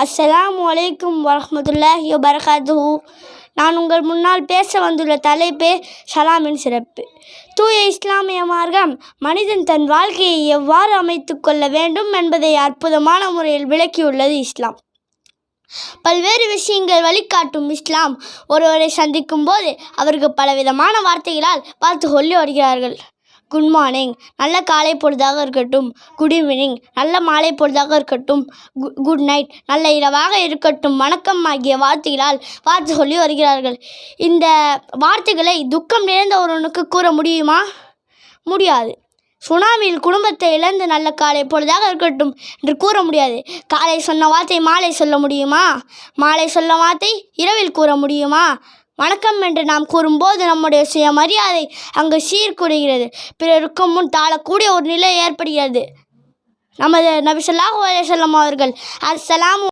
அஸ்ஸலாமு அலைக்கும் வரஹ்மத்துல்லாஹி வபரகாத்துஹு. நான் உங்கள் முன்னால் பேச வந்துள்ள தலைப்பே சலாமின் சிறப்பு. தூய இஸ்லாமிய மார்க்கம் மனிதன் தன் வாழ்க்கையை எவ்வாறு அமைத்து கொள்ள வேண்டும் என்பதை அற்புதமான முறையில் விளக்கியுள்ளது இஸ்லாம். பல்வேறு விஷயங்கள் வழிகாட்டும் இஸ்லாம் ஒருவரை சந்திக்கும் போது அவருக்கு பலவிதமான வார்த்தைகளால் பார்த்து சொல்லி வருகிறார்கள். குட் மார்னிங், நல்ல காலை பொழுதாக இருக்கட்டும். குட் ஈவினிங், நல்ல மாலை பொழுதாக இருக்கட்டும். குட் நைட், நல்ல இரவாக இருக்கட்டும். வணக்கம் ஆகிய வார்த்தைகளால் பார்த்து சொல்லி வருகிறார்கள். இந்த வார்த்தைகளை துக்கம் நிறைந்த ஒருவனுக்கு கூற முடியுமா? முடியாது. சுனாமியில் குடும்பத்தை இழந்து நல்ல காலை பொழுதாக இருக்கட்டும் என்று கூற முடியாது. காலை சொன்ன வார்த்தை மாலை சொல்ல முடியுமா? மாலை சொல்ல வார்த்தை இரவில் கூற முடியுமா? வணக்கம் என்று நாம் கூறும்போது நம்முடைய சுயமரியாதை அங்கு சீர்குலைகிறது. பிறருக்கு முன் தாழக்கூடிய ஒரு நிலை ஏற்படுகிறது. நமது நபி ஸல்லல்லாஹு அலைஹி வஸல்லம் அவர்கள் அஸ்ஸலாமு